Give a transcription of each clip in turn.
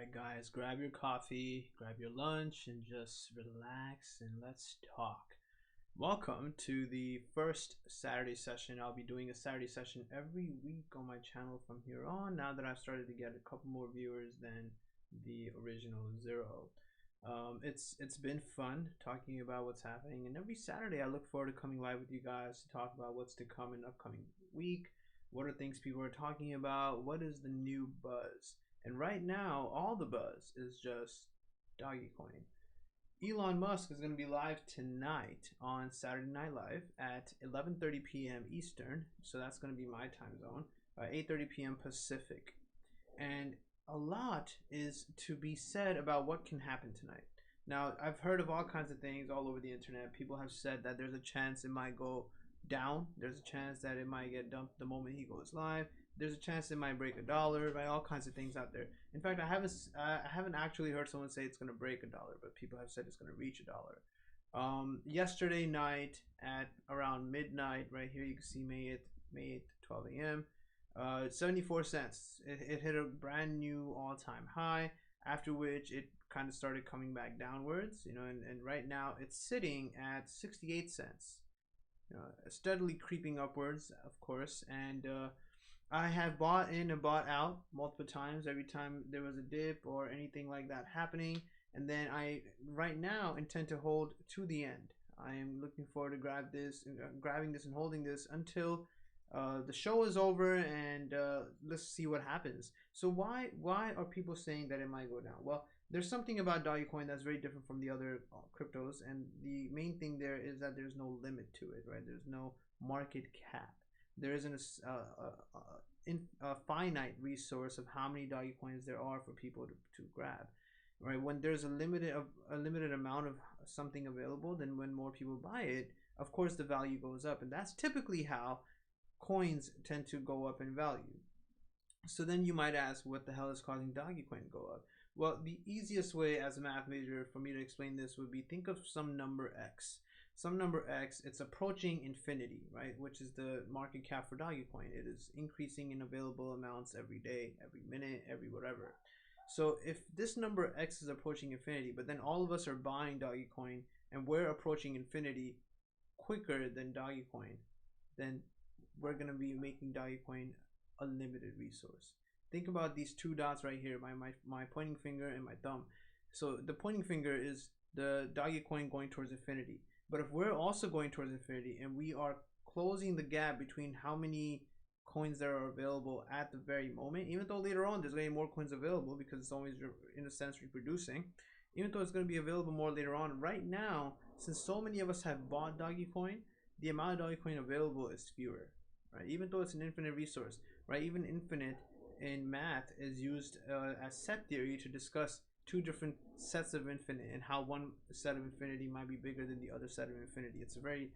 Alright, guys, grab your coffee, grab your lunch, and just relax and let's talk. Welcome to the first Saturday session. I'll be doing a Saturday session every week on my channel from here on, now that I've started to get a couple more viewers than the original 0. It's been fun talking about what's happening, and every Saturday I look forward to coming live with you guys to talk about what's to come in upcoming week. What are things people are talking about? What is the new buzz? And right now, all the buzz is just Dogecoin. Elon Musk is going to be live tonight on Saturday Night Live at 11:30 p.m. Eastern. So that's going to be my time zone, 8:30 p.m. Pacific. And a lot is to be said about what can happen tonight. Now, I've heard of all kinds of things all over the internet. People have said that there's a chance it might go down. There's a chance that it might get dumped the moment he goes live. There's a chance it might break $1, right? All kinds of things out there. In fact, I haven't actually heard someone say it's going to break $1, but people have said it's going to reach $1. Yesterday night at around midnight, right here you can see May 8th, 12 a.m. 74 cents. It hit a brand new all-time high. After which it kind of started coming back downwards, and right now it's sitting at 68 cents. Steadily creeping upwards, of course, and I have bought in and bought out multiple times every time there was a dip or anything like that happening, and then I right now intend to hold to the end. I am looking forward to grabbing this and holding this until the show is over, and let's see what happens. So why are people saying that it might go down? Well, there's something about Dogecoin that's very different from the other cryptos, and the main thing there is that there's no limit to it, right? There's no market cap. There isn't a finite resource of how many Dogecoins there are for people to grab, right? When there's a limited amount of something available, then when more people buy it, of course the value goes up, and that's typically how coins tend to go up in value. So then you might ask, what the hell is causing Dogecoin to go up? Well, the easiest way as a math major for me to explain this would be, think of some number x. Some number x, it's approaching infinity, right? Which is the market cap for Dogecoin. It is increasing in available amounts every day, every minute, every whatever. So if this number x is approaching infinity, but then all of us are buying Dogecoin and we're approaching infinity quicker than Dogecoin, then we're going to be making Dogecoin a limited resource. Think about these two dots right here, my pointing finger and my thumb. So the pointing finger is the Dogecoin going towards infinity. But if we're also going towards infinity and we are closing the gap between how many coins there are available at the very moment, even though later on there's going to be more coins available because it's always, in a sense, reproducing, even though it's going to be available more later on, right now, since so many of us have bought Dogecoin, the amount of Dogecoin available is fewer, right? Even though it's an infinite resource, right? Even infinite in math is used as set theory to discuss two different sets of infinite and how one set of infinity might be bigger than the other set of infinity. It's a very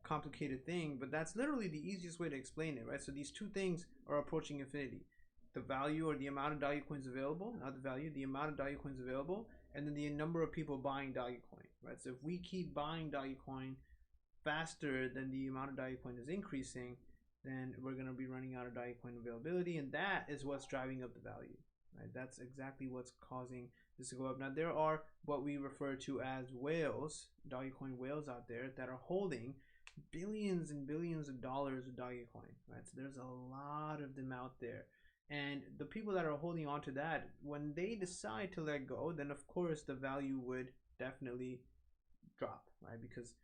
complicated thing, but that's literally the easiest way to explain it, right? So these two things are approaching infinity. The value, or the amount of Dogecoins available, not the value, the amount of Dogecoins available, and then the number of people buying Dogecoin, right? So if we keep buying Dogecoin faster than the amount of Dogecoin is increasing, then we're going to be running out of Dogecoin availability, and that is what's driving up the value, right? That's exactly what's causing this to go up. Now, there are what we refer to as whales, Dogecoin whales out there that are holding billions and billions of dollars of Dogecoin, right? So there's a lot of them out there, and the people that are holding on to that, when they decide to let go, then of course the value would definitely drop, right? Because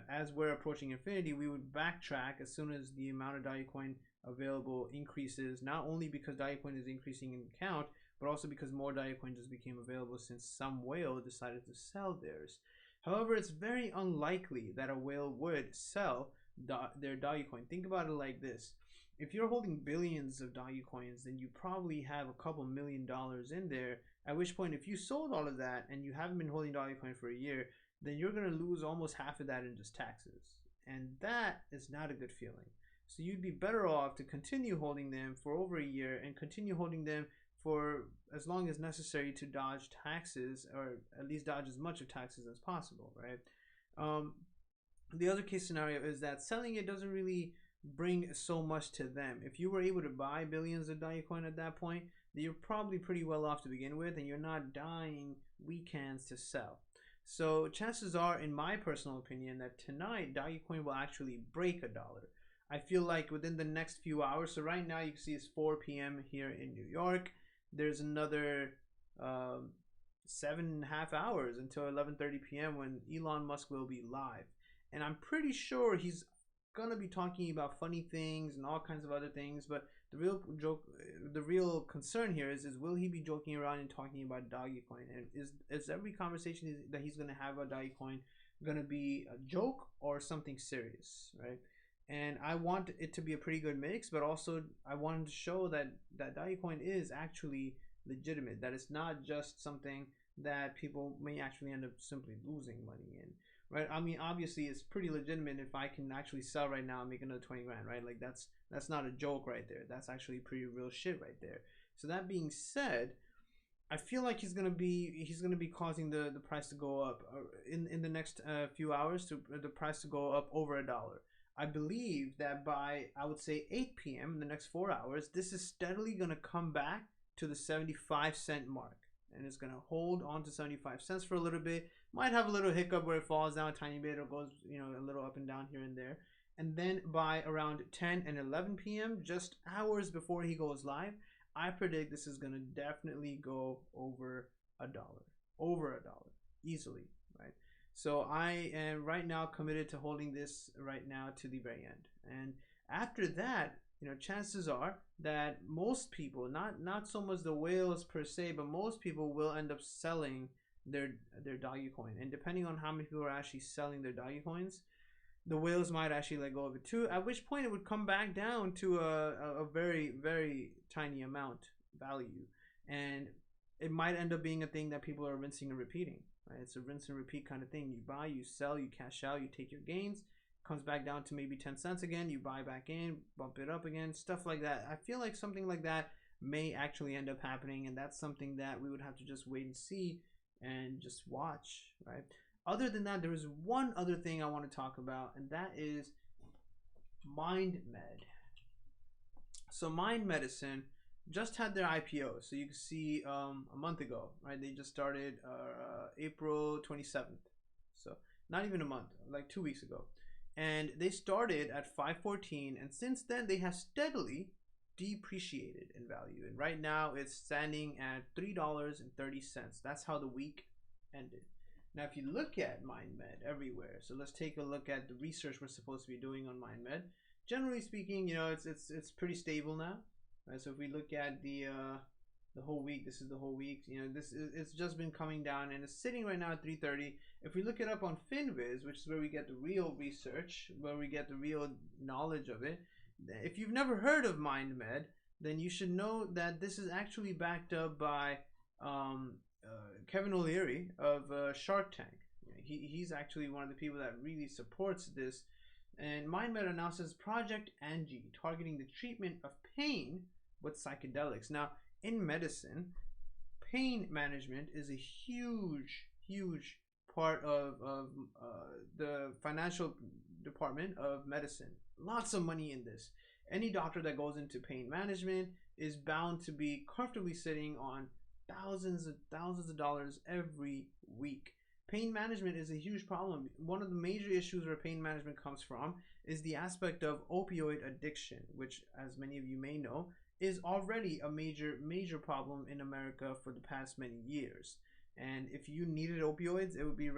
as we're approaching infinity, we would backtrack as soon as the amount of Dogecoin available increases, not only because Dogecoin is increasing in count, but also because more Dogecoin just became available since some whale decided to sell theirs. However, it's very unlikely that a whale would sell their Dogecoin. Think about it like this. If you're holding billions of Dogecoins, then you probably have a couple $1 million in there, at which point if you sold all of that and you haven't been holding Dogecoin for a year, then you're going to lose almost half of that in just taxes. And that is not a good feeling. So you'd be better off to continue holding them for over a year and continue holding them for as long as necessary to dodge taxes, or at least dodge as much of taxes as possible, right? The other case scenario is that selling it doesn't really bring so much to them. If you were able to buy billions of Dogecoin at that point, you're probably pretty well off to begin with, and you're not dying weekends to sell. So chances are, in my personal opinion, that tonight Dogecoin will actually break $1. I feel like within the next few hours. So right now you can see it's 4 p.m. here in New York. There's another 7.5 hours until 11:30 p.m. when Elon Musk will be live, and I'm pretty sure he's gonna be talking about funny things and all kinds of other things. But the real concern here is will he be joking around and talking about Dogecoin? And is every conversation that he's gonna have about Dogecoin gonna be a joke or something serious, right? And I want it to be a pretty good mix, but also I wanted to show that Dogecoin is actually legitimate, that it's not just something that people may actually end up simply losing money in, right? I mean, obviously it's pretty legitimate if I can actually sell right now and make another 20 grand, right? Like that's not a joke right there. That's actually pretty real shit right there. So that being said, I feel like he's gonna be causing the price to go up in the next few hours, to the price to go up over $1. I believe that by, I would say, 8 p.m. in the next 4 hours, this is steadily gonna come back to the 75-cent mark, and it's gonna hold on to 75 cents for a little bit. Might have a little hiccup where it falls down a tiny bit or goes, a little up and down here and there. And then by around 10 and 11 p.m., just hours before he goes live, I predict this is gonna definitely go over $1, easily, right? So I am right now committed to holding this right now to the very end. And after that, chances are that most people, not so much the whales per se, but most people will end up selling their Dogecoin. And depending on how many people are actually selling their Dogecoins, the whales might actually let go of it too, at which point it would come back down to a very, very tiny amount value. And it might end up being a thing that people are rinsing and repeating, right? It's a rinse and repeat kind of thing. You buy, you sell, you cash out, you take your gains, comes back down to maybe 10 cents again, you buy back in, bump it up again, stuff like that. I feel like something like that may actually end up happening, and that's something that we would have to just wait and see and just watch, right? Other than that, there is one other thing I want to talk about, and that is MindMed. So Mind Medicine just had their IPO. So you can see a month ago, right? They just started April 27th. So not even a month, like 2 weeks ago. And they started at 514, and since then they have steadily depreciated in value. And right now it's standing at $3.30. That's how the week ended. Now, if you look at MindMed everywhere, so let's take a look at the research we're supposed to be doing on MindMed. Generally speaking, it's pretty stable now. Right? So if we look at the whole week, this is the whole week. It's just been coming down, and it's sitting right now at 330. If we look it up on FinViz, which is where we get the real research, where we get the real knowledge of it. If you've never heard of MindMed, then you should know that this is actually backed up by Kevin O'Leary of Shark Tank. He's actually one of the people that really supports this. And MindMed announces Project Angie, targeting the treatment of pain with psychedelics. Now, in medicine, pain management is a huge part of the financial department of medicine. Lots of money in this. Any doctor that goes into pain management is bound to be comfortably sitting on thousands of dollars every week. Pain management is a huge problem. One of the major issues where pain management comes from is the aspect of opioid addiction, which, as many of you may know, is already a major problem in America for the past many years. And if you needed opioids, it would be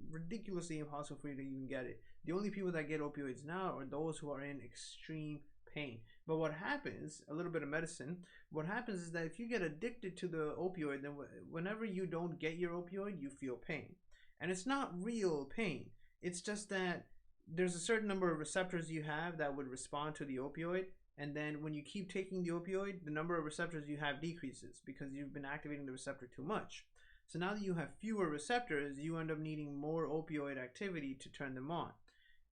ridiculously impossible for you to even get it. The only people that get opioids now are those who are in extreme pain. But what happens, a little bit of medicine, what happens is that if you get addicted to the opioid, then whenever you don't get your opioid, you feel pain. And it's not real pain. It's just that there's a certain number of receptors you have that would respond to the opioid. And then when you keep taking the opioid, the number of receptors you have decreases because you've been activating the receptor too much. So now that you have fewer receptors, you end up needing more opioid activity to turn them on.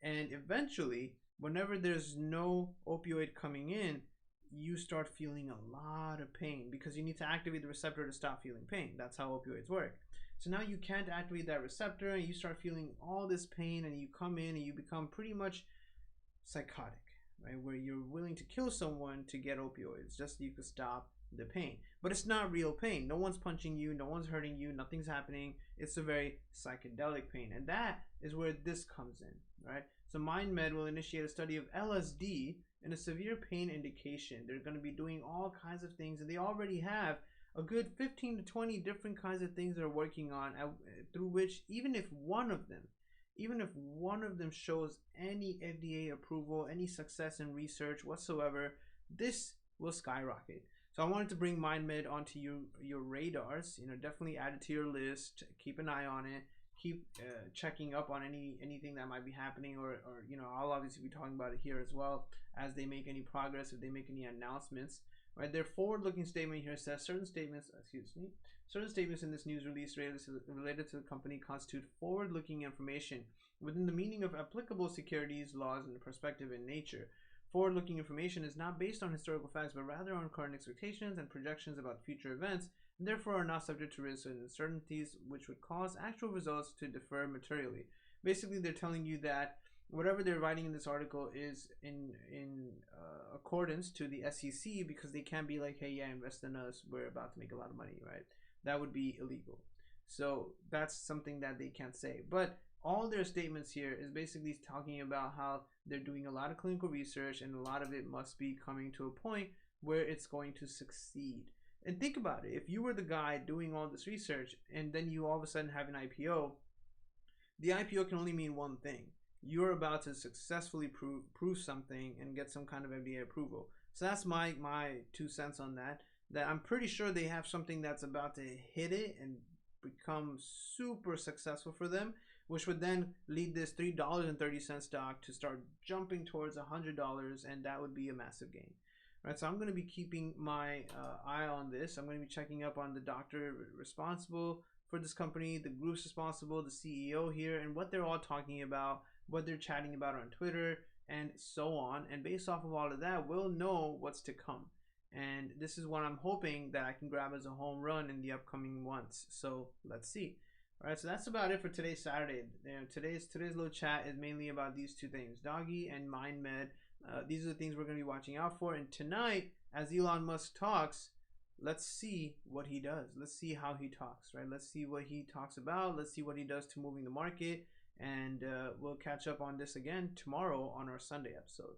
And eventually, whenever there's no opioid coming in, you start feeling a lot of pain because you need to activate the receptor to stop feeling pain. That's how opioids work. So now you can't activate that receptor, and you start feeling all this pain, and you come in and you become pretty much psychotic, right? Where you're willing to kill someone to get opioids just so you could stop the pain. But it's not real pain. No one's punching you, no one's hurting you, nothing's happening. It's a very psychedelic pain. And that is where this comes in, right? So MindMed will initiate a study of LSD in a severe pain indication. They're going to be doing all kinds of things, and they already have a good 15 to 20 different kinds of things they're working on, through which even if one of them shows any FDA approval, any success in research whatsoever, this will skyrocket. So I wanted to bring MindMed onto your radars. Definitely add it to your list. Keep an eye on it. Keep checking up on anything that might be happening, or I'll obviously be talking about it here as well as they make any progress, if they make any announcements. Right, their forward-looking statement here says certain statements in this news release related to the company constitute forward-looking information within the meaning of applicable securities laws and perspective in nature. Forward-looking information is not based on historical facts, but rather on current expectations and projections about future events, and therefore are not subject to risks and uncertainties which would cause actual results to differ materially. Basically, they're telling you that whatever they're writing in this article is in accordance to the SEC, because they can't be like, hey, yeah, invest in us, we're about to make a lot of money, right? That would be illegal. So that's something that they can't say. But all their statements here is basically talking about how they're doing a lot of clinical research, and a lot of it must be coming to a point where it's going to succeed. And think about it. If you were the guy doing all this research and then you all of a sudden have an IPO, the IPO can only mean one thing. You're about to successfully prove something and get some kind of FDA approval. So that's my 2 cents on that. That I'm pretty sure they have something that's about to hit it and become super successful for them, which would then lead this $3.30 stock to start jumping towards $100, and that would be a massive gain. Right, so I'm going to be keeping my eye on this. I'm going to be checking up on the doctor responsible for this company, the groups responsible, the CEO here, and what they're all talking about, what they're chatting about on Twitter, and so on. And based off of all of that, we'll know what's to come. And this is what I'm hoping that I can grab as a home run in the upcoming months. So let's see. All right, so that's about it for today's Saturday. Today's little chat is mainly about these two things, Doggy and MindMed. These are the things we're going to be watching out for. And tonight, as Elon Musk talks, let's see what he does. Let's see how he talks, right? Let's see what he talks about. Let's see what he does to moving the market. And we'll catch up on this again tomorrow on our Sunday episode.